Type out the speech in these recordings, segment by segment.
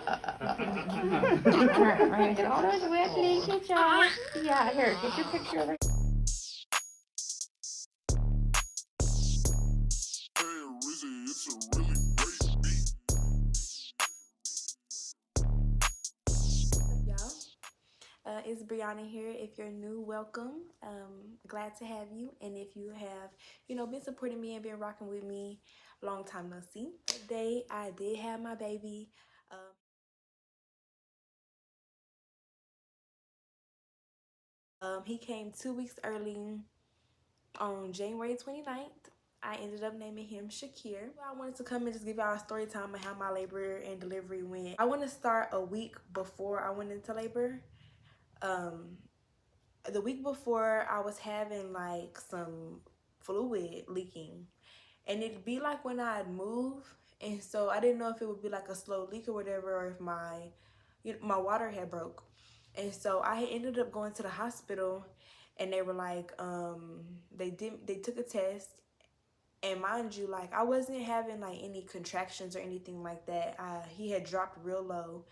Alright, hold on to it, please. Get y'all. Yeah, here, get your picture over. Y'all, it's Brianna here. If you're new, welcome. Glad to have you. And if you have, been supporting me and been rocking with me, long time no see. Today, I did have my baby. He came 2 weeks early on January 29th. I ended up naming him Shakir. I wanted to come and just give y'all a story time of how my labor and delivery went. I want to start a week before I went into labor. The week before, I was having like some fluid leaking, and it'd be like when I'd move, and so I didn't know if it would be like a slow leak or whatever, or if my water had broke. And so I ended up going to the hospital, and they were like, they took a test, and mind you, like I wasn't having like any contractions or anything like that. He had dropped real low.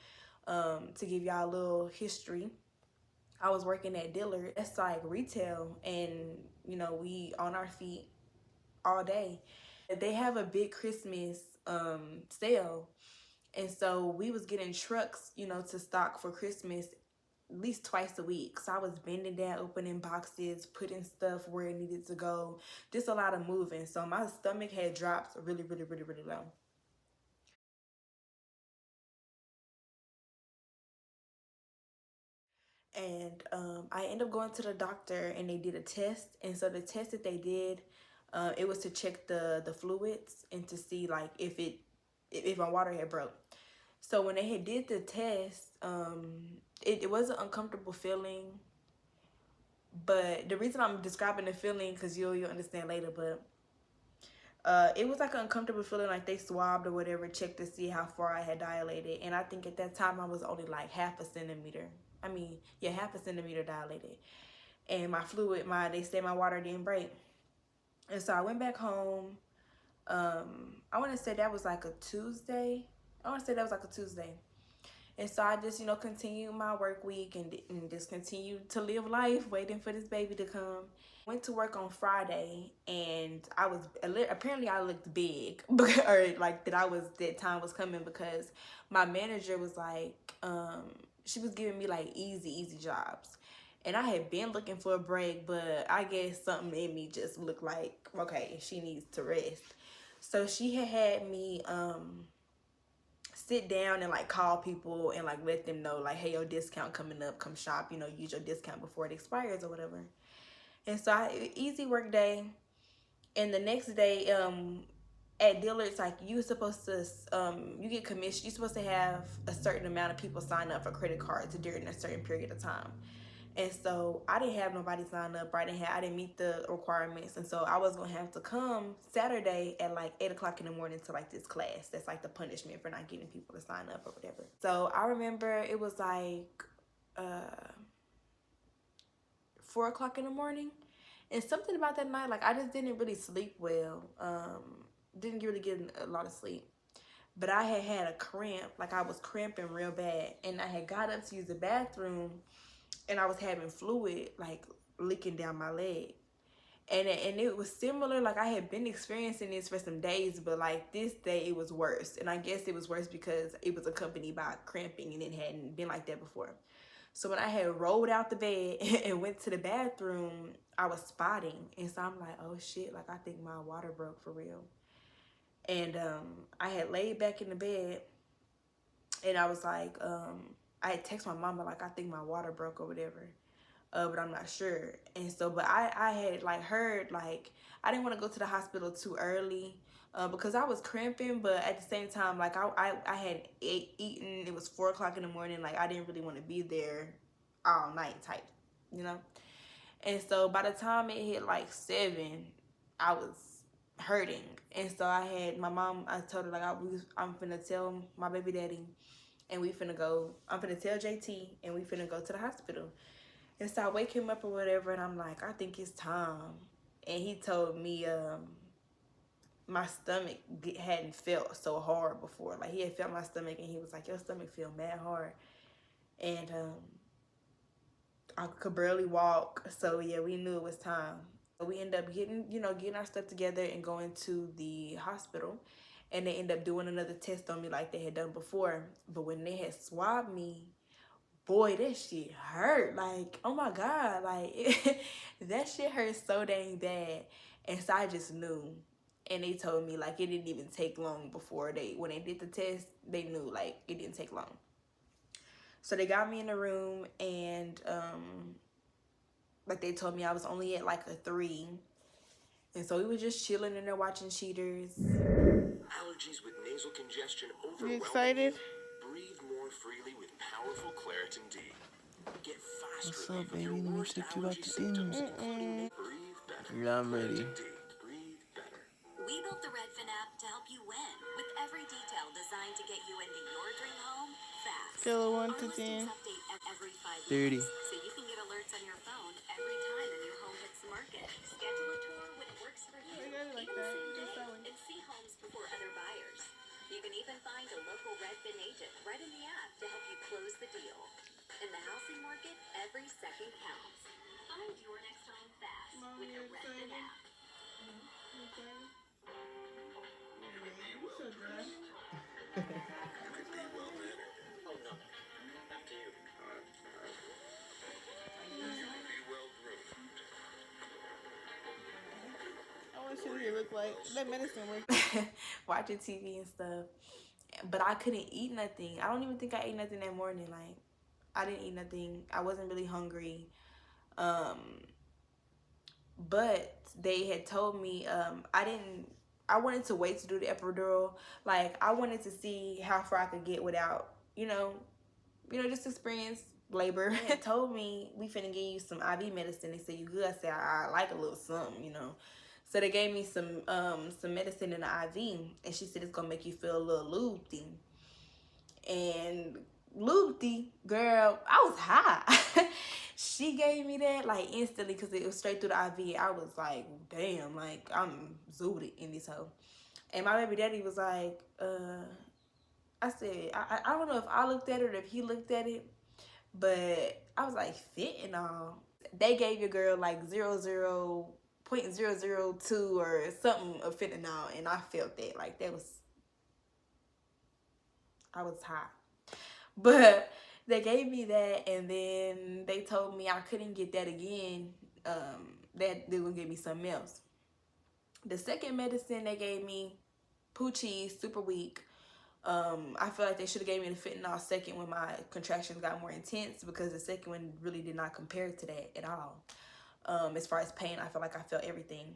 To give y'all a little history, I was working at Dillard. It's like retail, and we on our feet all day. They have a big Christmas sale, and so we was getting trucks, to stock for Christmas at least twice a week. So I was bending down, opening boxes, putting stuff where it needed to go. Just a lot of moving. So my stomach had dropped really, really, really, really low. And I ended up going to the doctor, and they did a test. And so the test that they did, it was to check the fluids and to see like if my water had broke. So when they had did the test, it was an uncomfortable feeling. But the reason I'm describing the feeling, because you'll understand later, but it was like an uncomfortable feeling, like they swabbed or whatever, checked to see how far I had dilated. And I think at that time I was only like half a centimeter. I mean, yeah, half a centimeter dilated. And my fluid, they said my water didn't break. And so I went back home. I want to say that was like a Tuesday. And so I just, continued my work week and just continued to live life, waiting for this baby to come. Went to work on Friday, and apparently I looked big, or like that time was coming, because my manager was like, she was giving me like easy jobs. And I had been looking for a break, but I guess something in me just looked like, okay, she needs to rest. So she had me sit down and like call people and like let them know like, hey, your discount coming up, come shop, use your discount before it expires or whatever. And so easy work day. And the next day, at Dillard's, like you supposed to, you get commission. You're supposed to have a certain amount of people sign up for credit cards during a certain period of time. And so I didn't have nobody sign up. I didn't meet the requirements. And so I was going to have to come Saturday at like 8 o'clock in the morning to like this class. That's like the punishment for not getting people to sign up or whatever. So I remember it was like 4 o'clock in the morning. And something about that night, like I just didn't really sleep well. Didn't really get a lot of sleep. But I had a cramp. Like I was cramping real bad. And I had got up to use the bathroom, and I was having fluid like leaking down my leg. And it was similar, like I had been experiencing this for some days, but like this day it was worse. And I guess it was worse because it was accompanied by cramping, and it hadn't been like that before. So when I had rolled out the bed and went to the bathroom, I was spotting. And so I'm like, oh shit, like I think my water broke for real. And I had laid back in the bed, and I was like, I had texted my mama like, I think my water broke or whatever, but I'm not sure. And so, but I had like heard, like I didn't want to go to the hospital too early, because I was cramping, but at the same time, like I had eaten. It was 4 o'clock in the morning. Like I didn't really want to be there all night type, you know. And so by the time it hit like 7, I was hurting. And so I had my mom, I told her like I'm finna tell my baby daddy, and we finna go, I'm finna tell JT, and we finna go to the hospital. And so I wake him up or whatever, and I'm like, I think it's time. And he told me, my stomach hadn't felt so hard before. Like, he had felt my stomach and he was like, your stomach feel mad hard. And I could barely walk. So yeah, we knew it was time. So we ended up getting our stuff together and going to the hospital. And they ended up doing another test on me like they had done before. But when they had swabbed me, boy, that shit hurt. Like, oh my God, like that shit hurt so dang bad. And so I just knew. And they told me like it didn't even take long before when they did the test, they knew like it didn't take long. So they got me in the room and like they told me I was only at like a 3. And so we were just chilling in there watching Cheaters. Allergies with nasal congestion overwhelming. You excited? Breathe more freely with powerful Claritin D. Get faster What's up, relief of your baby? Let me worst take you out allergy to symptoms, dinner. including breathe better. Yeah, I'm ready. Claritin D. Breathe better. We built the Redfin app to help you win, with every detail designed to get you into your dream home fast. Scale of 1 Our to listings 10. update every 5 30. minutes, so you can get alerts on your phone every time a new home hits the market. Schedule a tour when it works for you, got it like even that. same Just day, selling. and see homes before other buyers. You can even find a local Redfin agent right in the app to help you close the deal. In the housing market, every second counts. Find your next home fast with the Redfin app. You could be well mannered. Oh no. Up to you. You could be well groomed. I want to see what you look like. That medicine works. Watching TV and stuff. But I couldn't eat nothing. I don't even think I ate nothing that morning. Like, I didn't eat nothing. I wasn't really hungry. But they had told me I wanted to wait to do the epidural. Like, I wanted to see how far I could get without, just experience labor. They had told me, we finna give you some IV medicine. They said, you good? I said, I like a little something, So they gave me some medicine in the IV, and she said it's gonna make you feel a little loopy. And loopy, girl, I was high. She gave me that like instantly because it was straight through the IV. I was like, damn, like I'm zooted in this hoe. And my baby daddy was like, I said, I don't know if I looked at it or if he looked at it, but I was like, fentanyl. They gave your girl like 0.002 or something of fentanyl, and I felt that. Like, I was high. But they gave me that, and then they told me I couldn't get that again, that they were going to give me something else. The second medicine they gave me, Poochie, super weak. I feel like they should have gave me the fentanyl second when my contractions got more intense, because the second one really did not compare to that at all. As far as pain, I feel like I felt everything.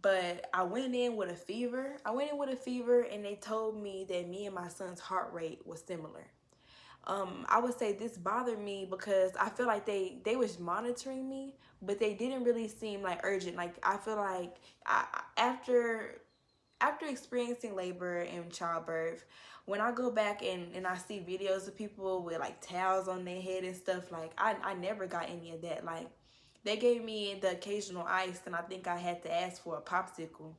But I went in with a fever. And they told me that me and my son's heart rate was similar. I would say this bothered me because I feel like they was monitoring me, but they didn't really seem like urgent. Like, I feel like after experiencing labor and childbirth, when I go back and I see videos of people with like towels on their head and stuff, like I never got any of that. Like, they gave me the occasional ice, and I think I had to ask for a popsicle,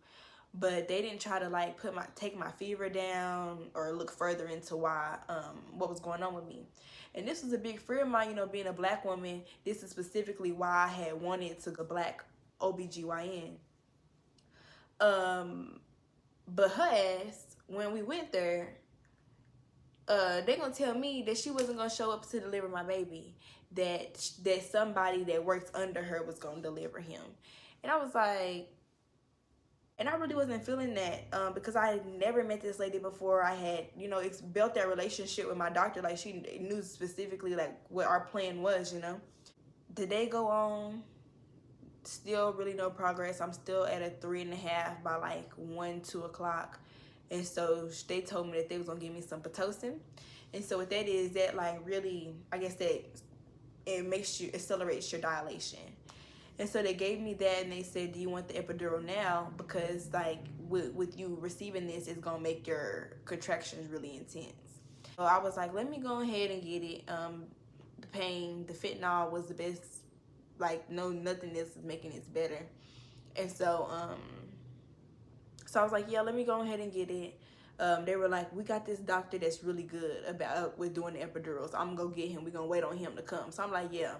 but they didn't try to like take my fever down or look further into why what was going on with me. And this was a big fear of mine, being a black woman. This is specifically why I had wanted to go black OBGYN. But her ass, when we went there, they gonna tell me that she wasn't gonna show up to deliver my baby, that somebody that works under her was gonna deliver him. And I was like, and I really wasn't feeling that, because I had never met this lady before. I had, built that relationship with my doctor. Like, she knew specifically like what our plan was, The day go on, still really no progress. I'm still at a 3.5 by like 1-2 o'clock. And so they told me that they was gonna give me some Pitocin. And so what that is, that like really, I guess that it accelerates your dilation. And so they gave me that, and they said, do you want the epidural now? Because like with you receiving this, it's gonna make your contractions really intense. So I was like, let me go ahead and get it. The pain, the fentanyl was the best. Like, nothing else is making it better. And so So I was like, yeah, let me go ahead and get it. They were like, we got this doctor that's really good about with doing the epidurals. I'm gonna go get him. We're gonna wait on him to come. So I'm like, yeah.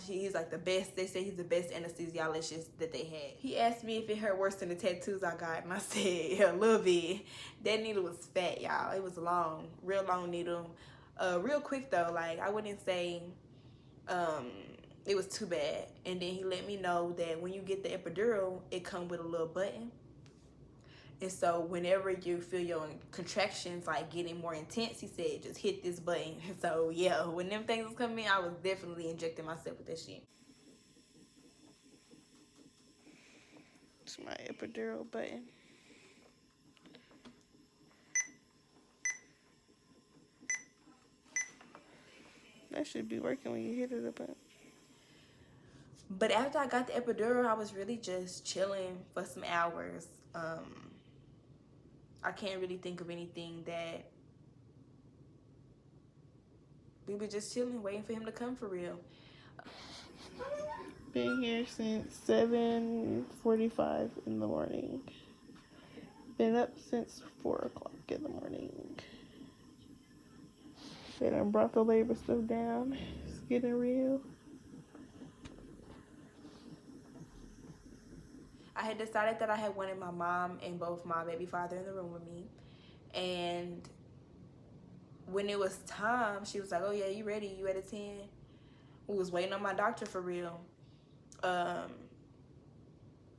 He's like the best. They say he's the best anesthesiologist that they had. He asked me if it hurt worse than the tattoos I got, and I said, yeah, a little bit. That needle was fat, y'all. It was long, real long needle. Real quick though, like I wouldn't say it was too bad. And then he let me know that when you get the epidural, it comes with a little button. And so whenever you feel your contractions like getting more intense, he said, just hit this button. So yeah, when them things was coming in, I was definitely injecting myself with that shit. It's my epidural button. That should be working when you hit it a bunch. But after I got the epidural, I was really just chilling for some hours. I can't really think of anything that we were just chilling, waiting for him to come for real. Been here since 7:45 in the morning. Been up since 4 o'clock in the morning. They done brought the labor stuff down. It's getting real. I had decided that I had wanted my mom and both my baby father in the room with me. And when it was time, she was like, oh yeah, you ready? You at a 10? We was waiting on my doctor for real.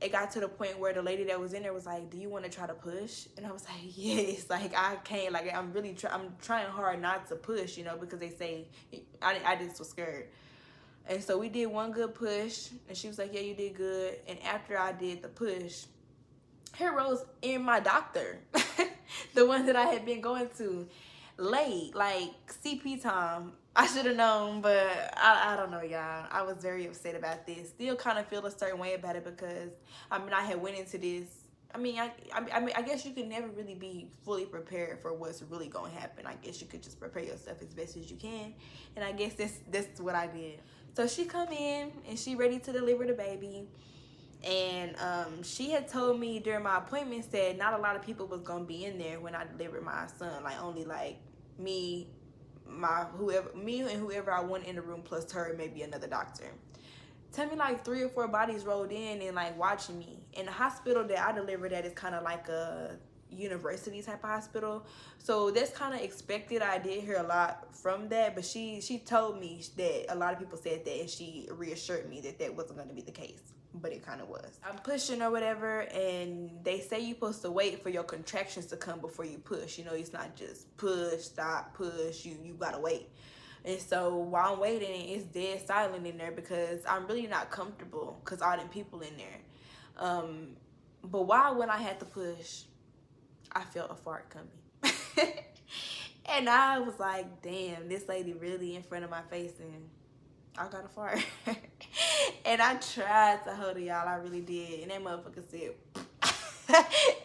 It got to the point where the lady that was in there was like, do you want to try to push? And I was like, yes. Like I can't, like I'm trying hard not to push, you know, because they say, I just was scared. And so we did one good push, and she was like, yeah, you did good. And after I did the push, here rose in my doctor, the one that I had been going to, late, like CP time. I should have known, but I don't know, y'all. I was very upset about this. Still kind of feel a certain way about it because, I mean, I had went into this. I mean, I guess you can never really be fully prepared for what's really going to happen. I guess you could just prepare yourself as best as you can. And I guess that's what I did. So she come in and she ready to deliver the baby. And she had told me during my appointments that not a lot of people was going to be in there when I delivered my son. Like only like me and whoever I want in the room plus her and maybe another doctor. Tell me like 3 or 4 bodies rolled in and like watching me. And the hospital that I delivered at is kind of like a university type of hospital, so that's kind of expected. I did hear a lot from that, but she told me that a lot of people said that, and she reassured me that wasn't going to be the case, but it kind of was. I'm pushing or whatever, and they say you're supposed to wait for your contractions to come before you push. You know, it's not just push, stop, push. You gotta wait. And so while I'm waiting, it's dead silent in there because I'm really not comfortable because all them people in there. But when I had to push, I felt a fart coming. And I was like, damn, this lady really in front of my face and I got a fart. And I tried to hold it, y'all. I really did. And that motherfucker said,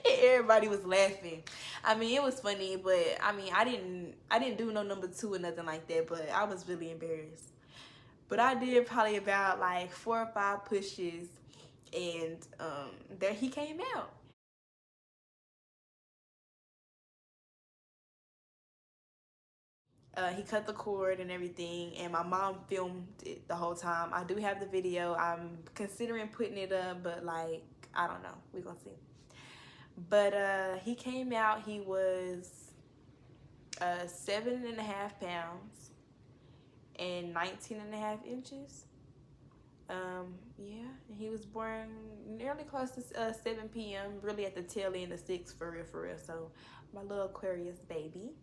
everybody was laughing. I mean, it was funny, but I mean, I didn't do no number 2 or nothing like that, but I was really embarrassed. But I did probably about like 4 or 5 pushes, and there he came out. He cut the cord and everything, and my mom filmed it the whole time. I do have the video. I'm considering putting it up, but like, I don't know. We're gonna see. But he came out. He was 7.5 pounds and 19.5 inches. Yeah, he was born nearly close to 7 p.m. Really at the tail end of 6 for real. So my little Aquarius baby.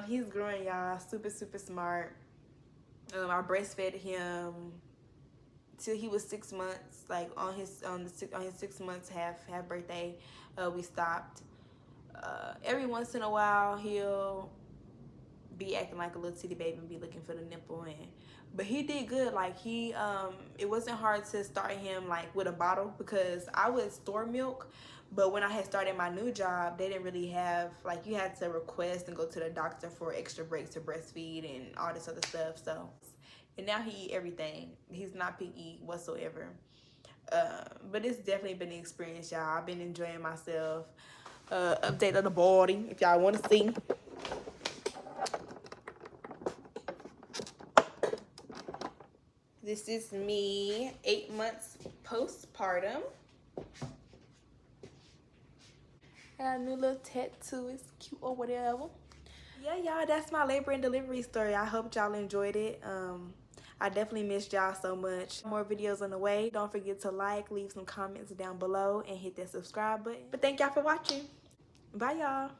He's growing, y'all. Super smart. I breastfed him till he was 6 months. Like on his 6 months half birthday, we stopped. Every once in a while, he'll be acting like a little titty baby and be looking for the nipple, but he did good. Like he it wasn't hard to start him like with a bottle because I would store milk. But when I had started my new job, they didn't really have, like, you had to request and go to the doctor for extra breaks to breastfeed and all this other stuff. So, and now he eat everything. He's not picky whatsoever. But it's definitely been an experience, y'all. I've been enjoying myself. Update of the body if y'all want to see. This is me 8 months postpartum. Got a new little tattoo. It's cute or whatever. Yeah, y'all, that's my labor and delivery story. I hope y'all enjoyed it. I definitely missed y'all so much. More videos on the way. Don't forget to like, leave some comments down below, and hit that subscribe button. But thank y'all for watching. Bye, y'all.